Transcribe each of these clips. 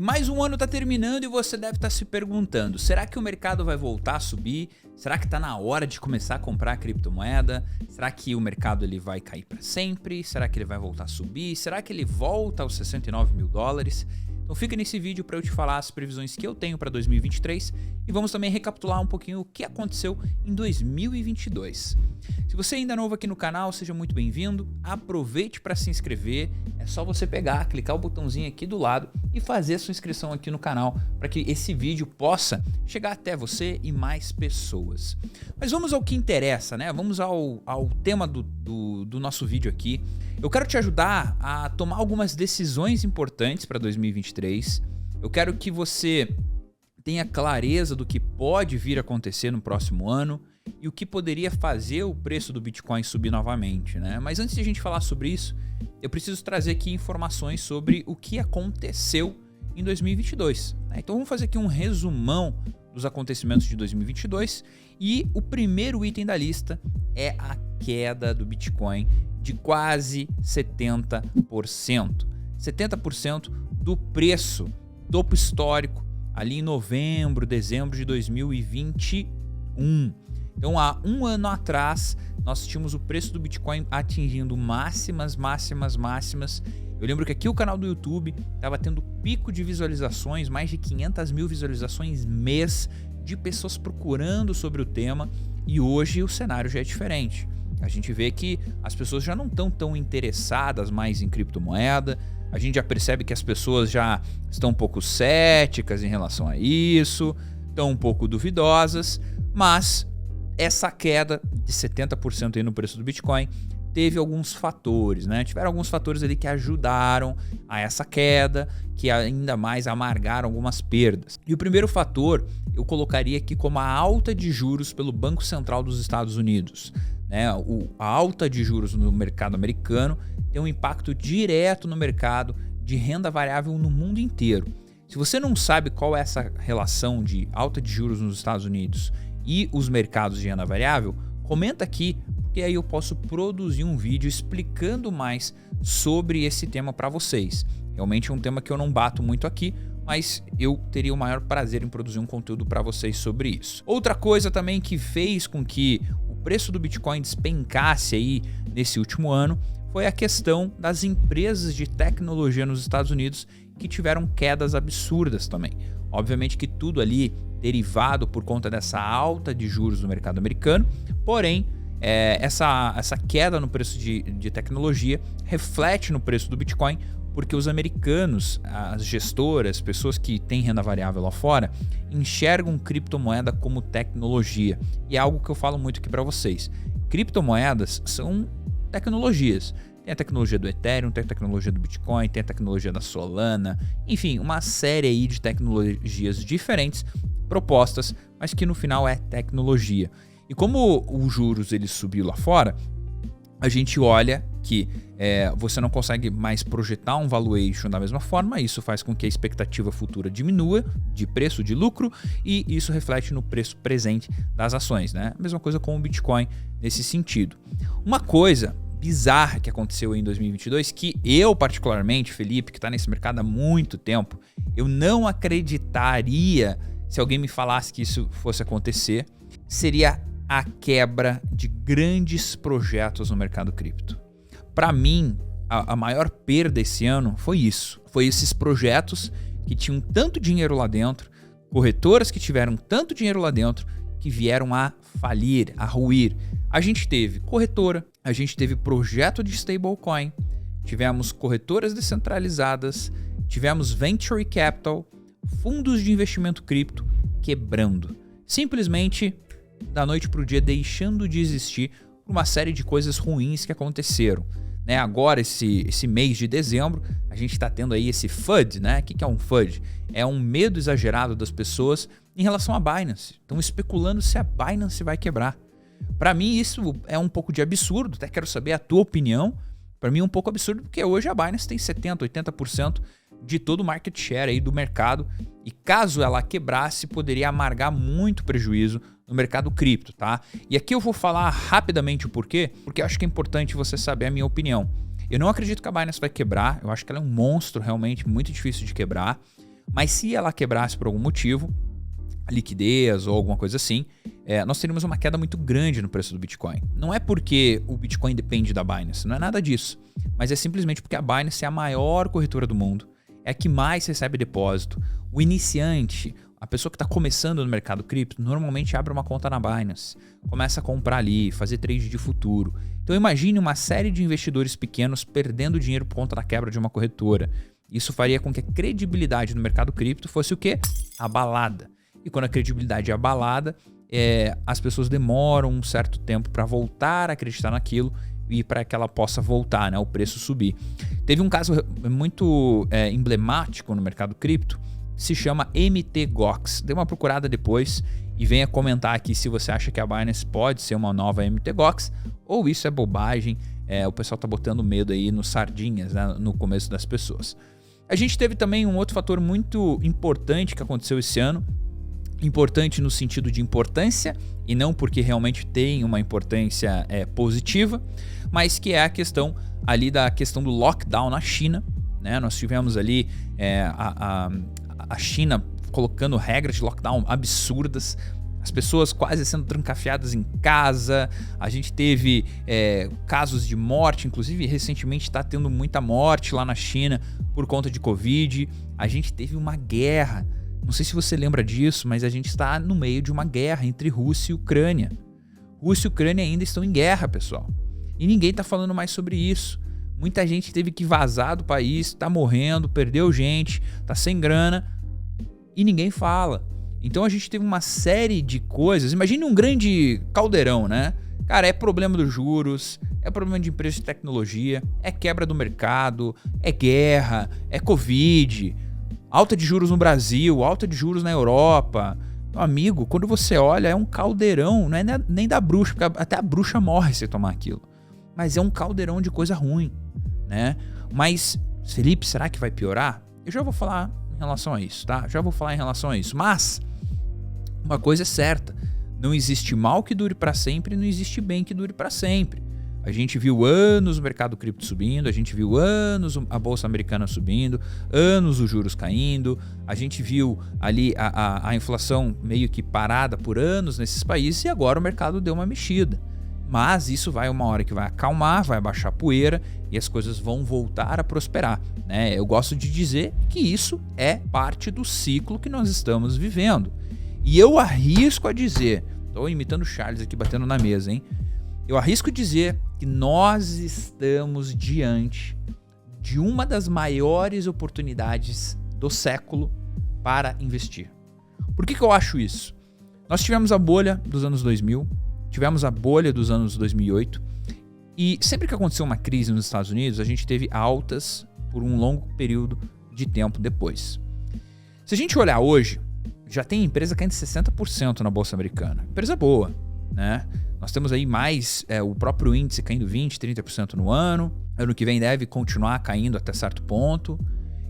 mais um ano está terminando e você deve estar se perguntando, será que o mercado vai voltar a subir? Será que está na hora de começar a comprar criptomoeda? Será que o mercado ele vai cair para sempre? Será que ele vai voltar a subir? Será que ele volta aos 69 mil dólares? Então fica nesse vídeo para eu te falar as previsões que eu tenho para 2023 e vamos também recapitular um pouquinho o que aconteceu em 2022. Se você ainda é novo aqui no canal, seja muito bem-vindo, aproveite para se inscrever, é só você pegar, clicar o botãozinho aqui do lado e fazer a sua inscrição aqui no canal para que esse vídeo possa chegar até você e mais pessoas. Mas vamos ao que interessa, né? Vamos ao tema do nosso vídeo aqui. Eu quero te ajudar a tomar algumas decisões importantes para 2023. Eu quero que você tenha clareza do que pode vir a acontecer no próximo ano e o que poderia fazer o preço do Bitcoin subir novamente, né? Mas antes de a gente falar sobre isso, eu preciso trazer aqui informações sobre o que aconteceu em 2022. Né? Então vamos fazer aqui um resumão dos acontecimentos de 2022 e o primeiro item da lista é a queda do Bitcoin de quase 70%. 70% do preço, topo histórico, ali em novembro, dezembro de 2021. Então, há um ano atrás, nós tínhamos o preço do Bitcoin atingindo máximas. Eu lembro que aqui o canal do YouTube estava tendo pico de visualizações, mais de 500 mil visualizações mês, de pessoas procurando sobre o tema, e hoje o cenário já é diferente. A gente vê que as pessoas já não estão tão interessadas mais em criptomoeda, a gente já percebe que as pessoas já estão um pouco céticas em relação a isso, estão um pouco duvidosas, mas essa queda de 70% aí no preço do Bitcoin teve alguns fatores, né? Tiveram alguns fatores ali que ajudaram a essa queda, que ainda mais amargaram algumas perdas. E o primeiro fator eu colocaria aqui como a alta de juros pelo Banco Central dos Estados Unidos. Né? A alta de juros no mercado americano tem um impacto direto no mercado de renda variável no mundo inteiro. Se você não sabe qual é essa relação de alta de juros nos Estados Unidos e os mercados de renda variável, comenta aqui, porque aí eu posso produzir um vídeo explicando mais sobre esse tema para vocês. Realmente é um tema que eu não bato muito aqui, mas eu teria o maior prazer em produzir um conteúdo para vocês sobre isso. Outra coisa também que fez com que o preço do Bitcoin despencasse aí nesse último ano foi a questão das empresas de tecnologia nos Estados Unidos que tiveram quedas absurdas também. Obviamente que tudo ali derivado por conta dessa alta de juros no mercado americano, porém essa queda no preço de tecnologia reflete no preço do Bitcoin, porque os americanos, as gestoras, pessoas que têm renda variável lá fora, enxergam criptomoeda como tecnologia. E é algo que eu falo muito aqui para vocês. Criptomoedas são tecnologias. Tem a tecnologia do Ethereum, tem a tecnologia do Bitcoin, tem a tecnologia da Solana, enfim, uma série aí de tecnologias diferentes propostas, mas que no final é tecnologia. E como os juros ele subiu lá fora, a gente olha que você não consegue mais projetar um valuation da mesma forma, isso faz com que a expectativa futura diminua de preço, de lucro, e isso reflete no preço presente das ações, né? A mesma coisa com o Bitcoin nesse sentido. Uma coisa bizarra que aconteceu em 2022, que eu particularmente, Felipe, que está nesse mercado há muito tempo, eu não acreditaria se alguém me falasse que isso fosse acontecer, seria a quebra de grandes projetos no mercado cripto. Para mim, a maior perda esse ano foi isso. Foi esses projetos que tinham tanto dinheiro lá dentro, corretoras que tiveram tanto dinheiro lá dentro, que vieram a falir, a ruir. A gente teve corretora, a gente teve projeto de stablecoin, tivemos corretoras descentralizadas, tivemos venture capital, fundos de investimento cripto quebrando. Simplesmente da noite para o dia deixando de existir por uma série de coisas ruins que aconteceram. Né? Agora, esse mês de dezembro, a gente está tendo aí esse FUD, né? O que é um FUD? É um medo exagerado das pessoas em relação à Binance. Estão especulando se a Binance vai quebrar. Para mim, isso é um pouco de absurdo, até quero saber a tua opinião. Para mim é um pouco absurdo, porque hoje a Binance tem 70%, 80% de todo o market share aí do mercado, e caso ela quebrasse, poderia amargar muito prejuízo no mercado cripto, tá? E aqui eu vou falar rapidamente o porquê, porque eu acho que é importante você saber a minha opinião. Eu não acredito que a Binance vai quebrar, eu acho que ela é um monstro realmente, muito difícil de quebrar. Mas se ela quebrasse por algum motivo, liquidez ou alguma coisa assim, nós teríamos uma queda muito grande no preço do Bitcoin. Não é porque o Bitcoin depende da Binance, não é nada disso, mas é simplesmente porque a Binance é a maior corretora do mundo, é a que mais recebe depósito. O iniciante, a pessoa que está começando no mercado cripto, normalmente abre uma conta na Binance, começa a comprar ali, fazer trade de futuro. Então imagine uma série de investidores pequenos perdendo dinheiro por conta da quebra de uma corretora. Isso faria com que a credibilidade no mercado cripto fosse o quê? Abalada. E quando a credibilidade é abalada, as pessoas demoram um certo tempo para voltar a acreditar naquilo e para que ela possa voltar, né, o preço subir. Teve um caso muito emblemático no mercado cripto, se chama MTGOX. Dê uma procurada depois e venha comentar aqui se você acha que a Binance pode ser uma nova MTGOX ou isso é bobagem, o pessoal tá botando medo aí nos sardinhas, né, no começo das pessoas. A gente teve também um outro fator muito importante que aconteceu esse ano, importante no sentido de importância e não porque realmente tem uma importância positiva, mas que é a questão ali da questão do lockdown na China, né? Nós tivemos ali a China colocando regras de lockdown absurdas, as pessoas quase sendo trancafiadas em casa, a gente teve casos de morte, inclusive recentemente está tendo muita morte lá na China por conta de Covid, a gente teve uma guerra. Não sei se você lembra disso, mas a gente está no meio de uma guerra entre Rússia e Ucrânia. Rússia e Ucrânia ainda estão em guerra, pessoal. E ninguém está falando mais sobre isso. Muita gente teve que vazar do país, está morrendo, perdeu gente, está sem grana e ninguém fala. Então a gente teve uma série de coisas. Imagine um grande caldeirão, né? Cara, é problema dos juros, é problema de empresas de tecnologia, é quebra do mercado, é guerra, é Covid, alta de juros no Brasil, alta de juros na Europa. Meu amigo, quando você olha, é um caldeirão, não é nem da bruxa, porque até a bruxa morre se tomar aquilo. Mas é um caldeirão de coisa ruim, né? Mas, Felipe, será que vai piorar? Eu já vou falar em relação a isso, tá? Já vou falar em relação a isso. Mas, uma coisa é certa, não existe mal que dure para sempre, não existe bem que dure para sempre. A gente viu anos o mercado cripto subindo, a gente viu anos a bolsa americana subindo, anos os juros caindo, a gente viu ali a inflação meio que parada por anos nesses países e agora o mercado deu uma mexida. Mas isso vai uma hora que vai acalmar, vai baixar a poeira e as coisas vão voltar a prosperar, né? Eu gosto de dizer que isso é parte do ciclo que nós estamos vivendo. E eu arrisco a dizer, estou imitando o Charles aqui batendo na mesa, hein? Eu arrisco dizer que nós estamos diante de uma das maiores oportunidades do século para investir. Por que eu acho isso? Nós tivemos a bolha dos anos 2000, tivemos a bolha dos anos 2008 e sempre que aconteceu uma crise nos Estados Unidos, a gente teve altas por um longo período de tempo depois. Se a gente olhar hoje, já tem empresa caindo 60% na bolsa americana. Empresa boa, né? Nós temos aí mais o próprio índice caindo 20%, 30% no ano. Ano que vem deve continuar caindo até certo ponto.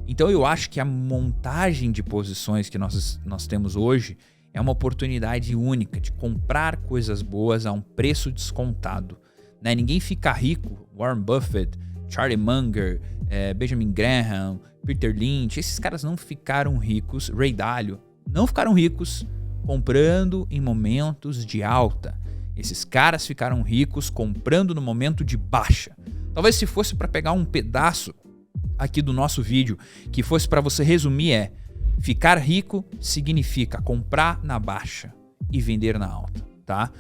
Então eu acho que a montagem de posições que nós temos hoje é uma oportunidade única de comprar coisas boas a um preço descontado, né? Ninguém fica rico, Warren Buffett, Charlie Munger, Benjamin Graham, Peter Lynch, esses caras não ficaram ricos, Ray Dalio, não ficaram ricos comprando em momentos de alta. Esses caras ficaram ricos comprando no momento de baixa. Talvez se fosse para pegar um pedaço aqui do nosso vídeo, que fosse para você resumir, ficar rico significa comprar na baixa e vender na alta, tá?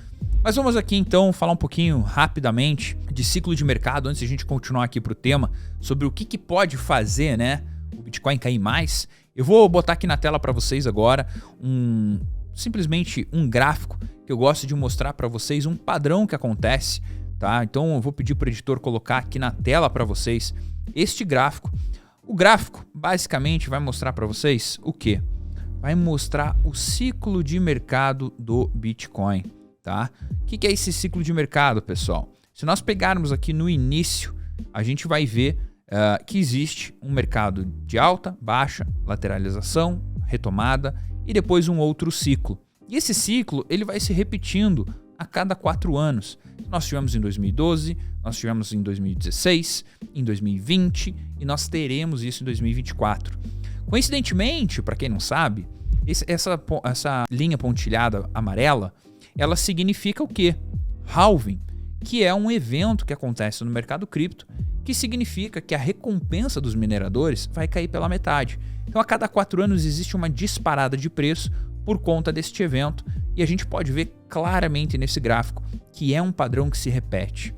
Mas vamos aqui então falar um pouquinho rapidamente de ciclo de mercado antes de a gente continuar aqui pro tema sobre o que pode fazer, né, o Bitcoin cair mais. Eu vou botar aqui na tela para vocês agora simplesmente um gráfico que eu gosto de mostrar para vocês um padrão que acontece, tá? Então eu vou pedir para o editor colocar aqui na tela para vocês este gráfico. O gráfico basicamente vai mostrar para vocês o quê? Vai mostrar o ciclo de mercado do Bitcoin, tá? O que é esse ciclo de mercado, pessoal? Se nós pegarmos aqui no início, a gente vai ver que existe um mercado de alta, baixa, lateralização, retomada e depois um outro ciclo. E esse ciclo ele vai se repetindo a cada 4 anos. Nós tivemos em 2012, nós tivemos em 2016, em 2020 e nós teremos isso em 2024. Coincidentemente, para quem não sabe, essa linha pontilhada amarela, ela significa o quê? Halving, que é um evento que acontece no mercado cripto, que significa que a recompensa dos mineradores vai cair pela metade. Então, a cada 4 anos existe uma disparada de preço por conta deste evento, e a gente pode ver claramente nesse gráfico que é um padrão que se repete.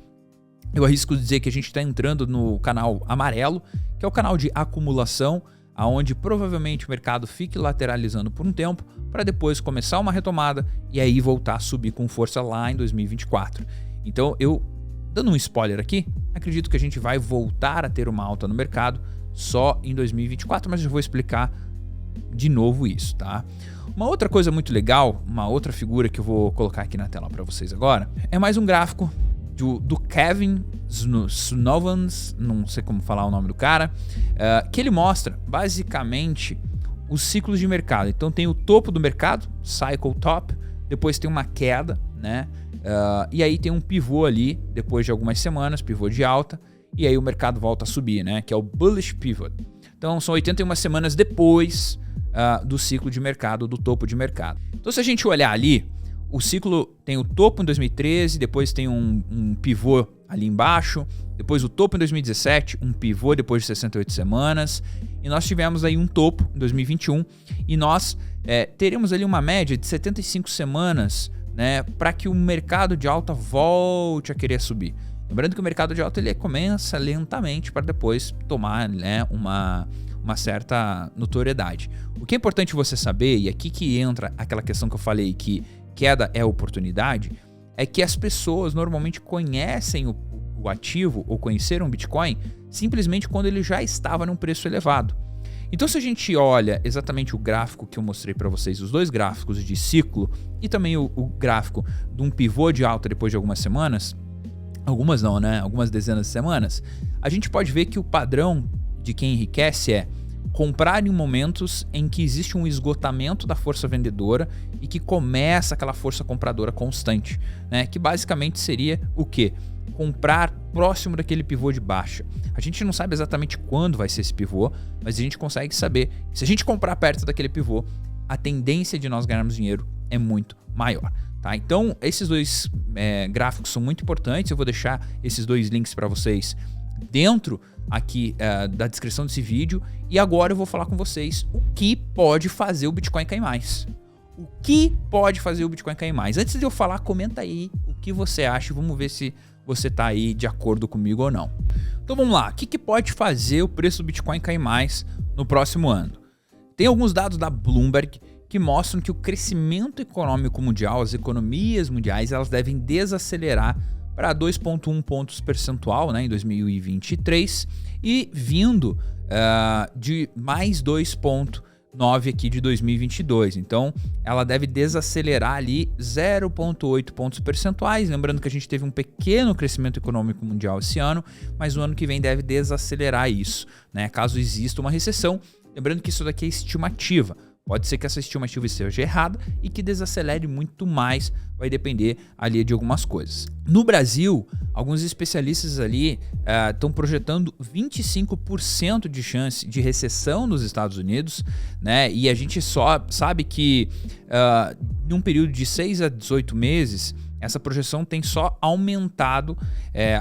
Eu arrisco dizer que a gente está entrando no canal amarelo, que é o canal de acumulação, aonde provavelmente o mercado fique lateralizando por um tempo, para depois começar uma retomada e aí voltar a subir com força lá em 2024. Então, eu, dando um spoiler aqui, acredito que a gente vai voltar a ter uma alta no mercado só em 2024, mas eu vou explicar de novo isso, tá? Uma outra coisa muito legal, uma outra figura que eu vou colocar aqui na tela para vocês agora, é mais um gráfico do Kevin Snovans, não sei como falar o nome do cara, que ele mostra basicamente os ciclos de mercado. Então tem o topo do mercado, cycle top, depois tem uma queda, né? E aí tem um pivô ali, depois de algumas semanas, pivô de alta, e aí o mercado volta a subir, né? Que é o bullish pivot. Então são 81 semanas depois do ciclo de mercado, do topo de mercado. Então se a gente olhar ali, o ciclo tem o topo em 2013, depois tem um pivô ali embaixo, depois o topo em 2017, um pivô depois de 68 semanas, e nós tivemos aí um topo em 2021, e nós teremos ali uma média de 75 semanas, né, para que o mercado de alta volte a querer subir. Lembrando que o mercado de alta ele começa lentamente para depois tomar, né, uma certa notoriedade. O que é importante você saber, e aqui que entra aquela questão que eu falei que queda é oportunidade, é que as pessoas normalmente conhecem o ativo ou conheceram o Bitcoin simplesmente quando ele já estava num preço elevado. Então, se a gente olha exatamente o gráfico que eu mostrei para vocês, os dois gráficos de ciclo e também o gráfico de um pivô de alta depois de algumas semanas, algumas não, né? Algumas dezenas de semanas, a gente pode ver que o padrão de quem enriquece é comprar em momentos em que existe um esgotamento da força vendedora e que começa aquela força compradora constante, né? Que basicamente seria o quê? Comprar próximo daquele pivô de baixa. A gente não sabe exatamente quando vai ser esse pivô, mas a gente consegue saber que se a gente comprar perto daquele pivô, a tendência de nós ganharmos dinheiro é muito maior. Tá? Então, esses dois gráficos são muito importantes. Eu vou deixar esses dois links para vocês dentro aqui da descrição desse vídeo. E agora eu vou falar com vocês o que pode fazer o Bitcoin cair mais. O que pode fazer o Bitcoin cair mais? Antes de eu falar, comenta aí o que você acha. Vamos ver se você está aí de acordo comigo ou não. Então vamos lá. O que pode fazer o preço do Bitcoin cair mais no próximo ano? Tem alguns dados da Bloomberg que mostram que o crescimento econômico mundial, as economias mundiais, elas devem desacelerar para 2,1 pontos percentual, né, em 2023 e vindo de mais 2,9 aqui de 2022. Então, ela deve desacelerar ali 0,8 pontos percentuais. Lembrando que a gente teve um pequeno crescimento econômico mundial esse ano, mas no ano que vem deve desacelerar isso, né, caso exista uma recessão. Lembrando que isso daqui é estimativa. Pode ser que essa estimativa esteja errada e que desacelere muito mais, vai depender ali de algumas coisas. No Brasil, alguns especialistas ali estão projetando 25% de chance de recessão nos Estados Unidos, né? E a gente só sabe que num período de 6 a 18 meses, essa projeção tem só aumentado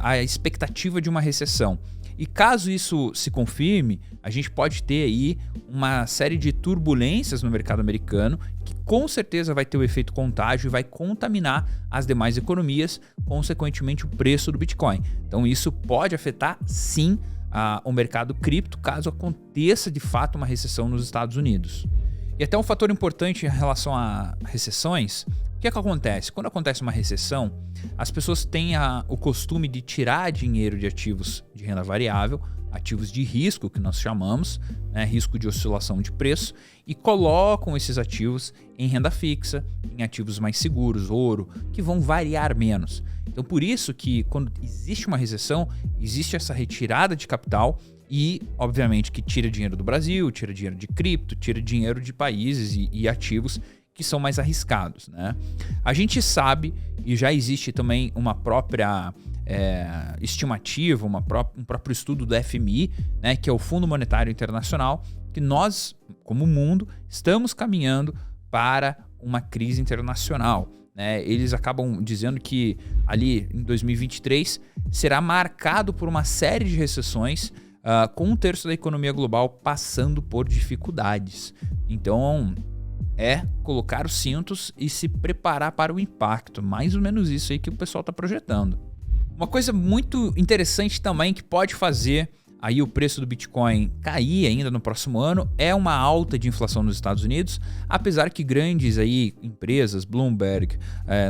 a expectativa de uma recessão. E caso isso se confirme, a gente pode ter aí uma série de turbulências no mercado americano que com certeza vai ter o efeito contágio e vai contaminar as demais economias, consequentemente o preço do Bitcoin. Então isso pode afetar sim o mercado cripto caso aconteça de fato uma recessão nos Estados Unidos. E até um fator importante em relação a recessões, o que acontece? Quando acontece uma recessão, as pessoas têm o costume de tirar dinheiro de ativos de renda variável, ativos de risco, que nós chamamos, né, risco de oscilação de preço, e colocam esses ativos em renda fixa, em ativos mais seguros, ouro, que vão variar menos. Então, por isso que quando existe uma recessão, existe essa retirada de capital e, obviamente, que tira dinheiro do Brasil, tira dinheiro de cripto, tira dinheiro de países e ativos que são mais arriscados, né? A gente sabe, e já existe também uma própria estimativa, um próprio estudo do FMI, né, que é o Fundo Monetário Internacional, que nós, como mundo, estamos caminhando para uma crise internacional, né? Eles acabam dizendo que ali em 2023 será marcado por uma série de recessões, com 1/3 da economia global passando por dificuldades. Então, é colocar os cintos e se preparar para o impacto. Mais ou menos isso aí que o pessoal está projetando. Uma coisa muito interessante também que pode fazer aí o preço do Bitcoin cair ainda no próximo ano é uma alta de inflação nos Estados Unidos, apesar que grandes aí empresas, Bloomberg,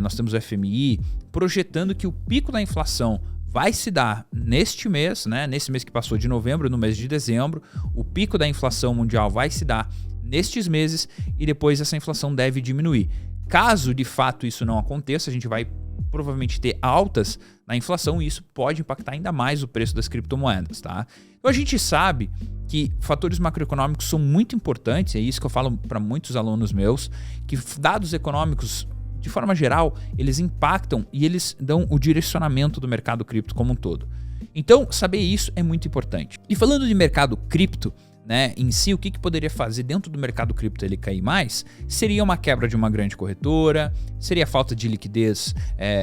nós temos o FMI, projetando que o pico da inflação vai se dar neste mês, né? Nesse mês que passou de novembro, no mês de dezembro, o pico da inflação mundial vai se dar nestes meses e depois essa inflação deve diminuir. Caso de fato isso não aconteça, a gente vai provavelmente ter altas na inflação e isso pode impactar ainda mais o preço das criptomoedas, tá? Então a gente sabe que fatores macroeconômicos são muito importantes, é isso que eu falo para muitos alunos meus, que dados econômicos, de forma geral, eles impactam e eles dão o direcionamento do mercado cripto como um todo. Então, saber isso é muito importante. E falando de mercado cripto, né, em si, o que poderia fazer dentro do mercado cripto ele cair mais? Seria uma quebra de uma grande corretora, seria falta de liquidez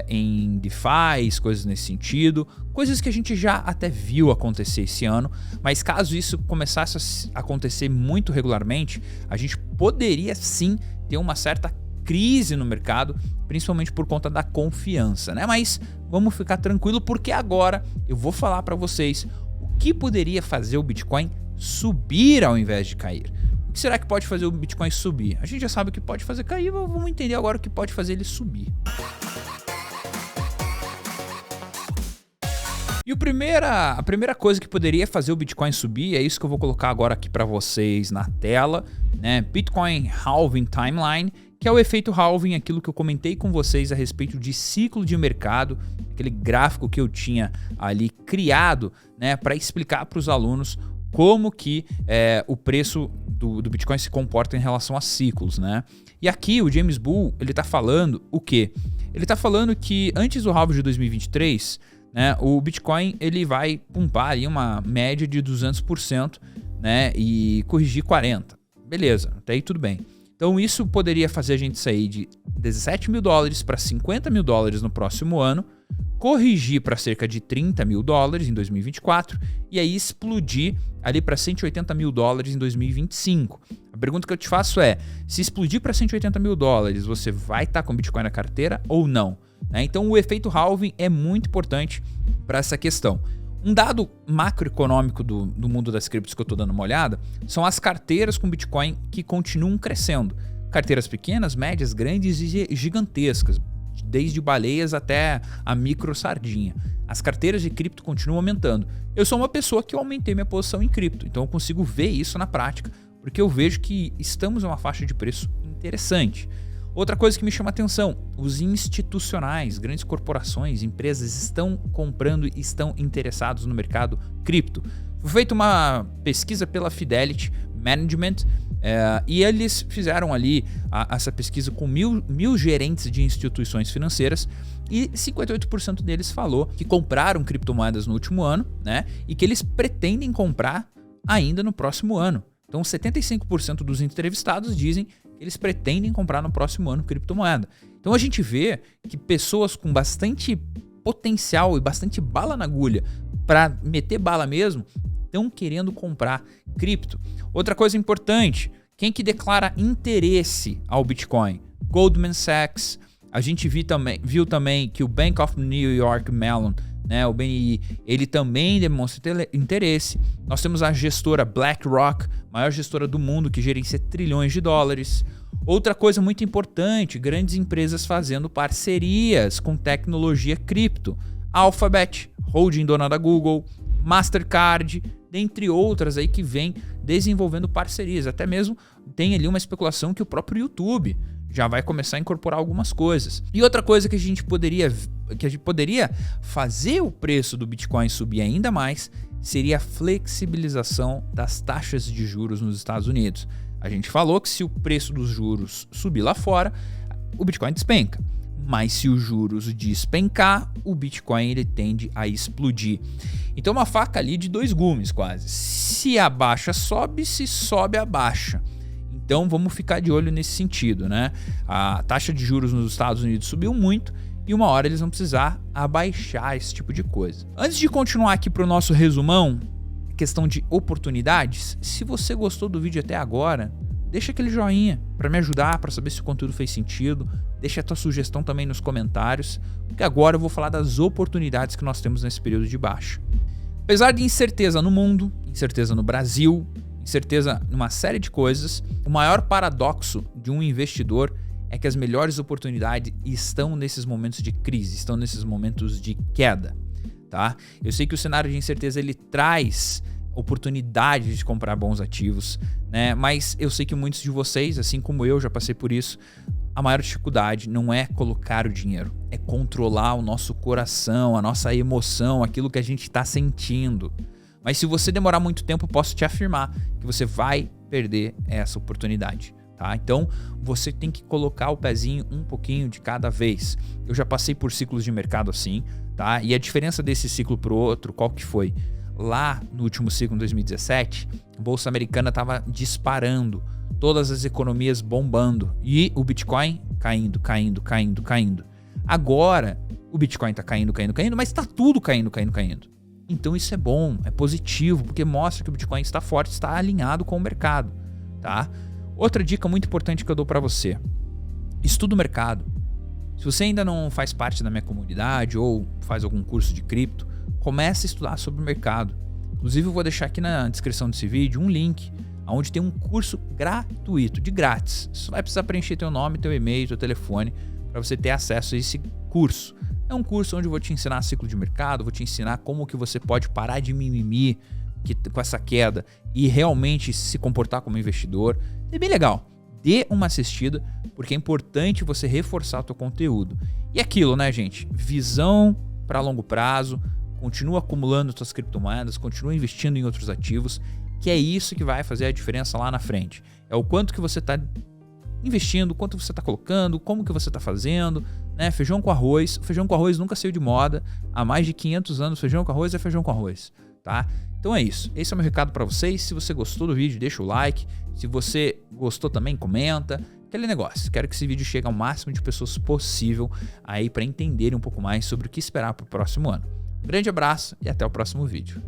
em DeFi, coisas nesse sentido, coisas que a gente já até viu acontecer esse ano, mas caso isso começasse a acontecer muito regularmente, a gente poderia sim ter uma certa crise no mercado, principalmente por conta da confiança, né? Mas vamos ficar tranquilo porque agora eu vou falar para vocês o que poderia fazer o Bitcoin subir ao invés de cair. O que será que pode fazer o Bitcoin subir? A gente já sabe o que pode fazer cair, mas vamos entender agora o que pode fazer ele subir. E a primeira coisa que poderia fazer o Bitcoin subir, é isso que eu vou colocar agora aqui para vocês na tela, né? Bitcoin Halving Timeline, que é o efeito halving, aquilo que eu comentei com vocês a respeito de ciclo de mercado, aquele gráfico que eu tinha ali criado, né, para explicar para os alunos como que o preço do Bitcoin se comporta em relação a ciclos, né? E aqui o James Bull, ele tá falando o quê? Ele tá falando que antes do halving de 2023, né, o Bitcoin ele vai pumpar aí uma média de 200%, né, e corrigir 40%. Beleza, até aí tudo bem. Então isso poderia fazer a gente sair de 17 mil dólares para 50 mil dólares no próximo ano, corrigir para cerca de 30 mil dólares em 2024 e aí explodir ali para 180 mil dólares em 2025. A pergunta que eu te faço é, se explodir para 180 mil dólares, você vai estar com Bitcoin na carteira ou não? Então o efeito halving é muito importante para essa questão. Um dado macroeconômico do mundo das criptos que eu estou dando uma olhada são as carteiras com Bitcoin que continuam crescendo. Carteiras pequenas, médias, grandes e gigantescas, desde baleias até a micro sardinha. As carteiras de cripto continuam aumentando. Eu sou uma pessoa que eu aumentei minha posição em cripto, então eu consigo ver isso na prática, porque eu vejo que estamos em uma faixa de preço interessante. Outra coisa que me chama a atenção, os institucionais, grandes corporações, empresas estão comprando e estão interessados no mercado cripto. Foi feita uma pesquisa pela Fidelity Management e eles fizeram ali essa pesquisa com mil gerentes de instituições financeiras e 58% deles falou que compraram criptomoedas no último ano, né, e que eles pretendem comprar ainda no próximo ano. Então 75% dos entrevistados dizem que eles pretendem comprar no próximo ano criptomoeda. Então a gente vê que pessoas com bastante potencial e bastante bala na agulha para meter bala mesmo estão querendo comprar cripto. Outra coisa importante, quem que declara interesse ao Bitcoin? Goldman Sachs. A gente viu também que o Bank of New York Mellon, né, o BNI, ele também demonstra interesse. Nós temos a gestora BlackRock, maior gestora do mundo, que gerencia trilhões de dólares. Outra coisa muito importante, grandes empresas fazendo parcerias com tecnologia cripto. Alphabet, holding dona da Google, Mastercard, dentre outras aí que vem desenvolvendo parcerias. Até mesmo tem ali uma especulação que o próprio YouTube já vai começar a incorporar algumas coisas. E outra coisa que a gente poderia fazer o preço do Bitcoin subir ainda mais seria a flexibilização das taxas de juros nos Estados Unidos. A gente falou que se o preço dos juros subir lá fora, o Bitcoin despenca. mas se os juros despencar, o Bitcoin ele tende a explodir. Então uma faca ali de dois gumes quase. Se a baixa sobe, se sobe a baixa. Então vamos ficar de olho nesse sentido, né? A taxa de juros nos Estados Unidos subiu muito e uma hora eles vão precisar abaixar esse tipo de coisa. Antes de continuar aqui para o nosso resumão, questão de oportunidades, se você gostou do vídeo até agora, deixa aquele joinha para me ajudar, para saber se o conteúdo fez sentido. Deixa a tua sugestão também nos comentários, porque agora eu vou falar das oportunidades que nós temos nesse período de baixa. Apesar de incerteza no mundo, incerteza no Brasil, incerteza numa série de coisas, o maior paradoxo de um investidor é que as melhores oportunidades estão nesses momentos de crise, estão nesses momentos de queda, tá? Eu sei que o cenário de incerteza ele traz oportunidade de comprar bons ativos, né? Mas eu sei que muitos de vocês, assim como eu já passei por isso, a maior dificuldade não é colocar o dinheiro, é controlar o nosso coração, a nossa emoção, aquilo que a gente está sentindo. Mas se você demorar muito tempo, posso te afirmar que você vai perder essa oportunidade, tá? Então, você tem que colocar o pezinho um pouquinho de cada vez. Eu já passei por ciclos de mercado assim, tá? E a diferença desse ciclo para o outro, qual que foi? Lá no último ciclo, em 2017, a Bolsa Americana estava disparando, todas as economias bombando e o Bitcoin caindo, caindo, caindo, caindo. Agora, o Bitcoin está caindo, caindo, caindo, mas está tudo caindo, caindo, caindo. Então isso é bom, é positivo, porque mostra que o Bitcoin está forte, está alinhado com o mercado, tá? Outra dica muito importante que eu dou para você: estuda o mercado. Se você ainda não faz parte da minha comunidade ou faz algum curso de cripto, comece a estudar sobre o mercado. Inclusive eu vou deixar aqui na descrição desse vídeo um link onde tem um curso gratuito, de grátis. Você vai precisar preencher teu nome, teu e-mail, teu telefone para você ter acesso a esse curso. É um curso onde eu vou te ensinar ciclo de mercado, vou te ensinar como que você pode parar de mimimi com essa queda e realmente se comportar como investidor. É bem legal. Dê uma assistida, porque é importante você reforçar o teu conteúdo. E aquilo, né, gente? Visão para longo prazo, continua acumulando suas criptomoedas, continua investindo em outros ativos, que é isso que vai fazer a diferença lá na frente. É o quanto que você está investindo, quanto você está colocando, como que você está fazendo, né? Feijão com arroz. Feijão com arroz nunca saiu de moda. Há mais de 500 anos, feijão com arroz é feijão com arroz, tá? Então é isso. Esse é o meu recado para vocês. Se você gostou do vídeo, deixa o like. Se você gostou também, comenta. Aquele negócio. Quero que esse vídeo chegue ao máximo de pessoas possível aí para entenderem um pouco mais sobre o que esperar para o próximo ano. Um grande abraço e até o próximo vídeo.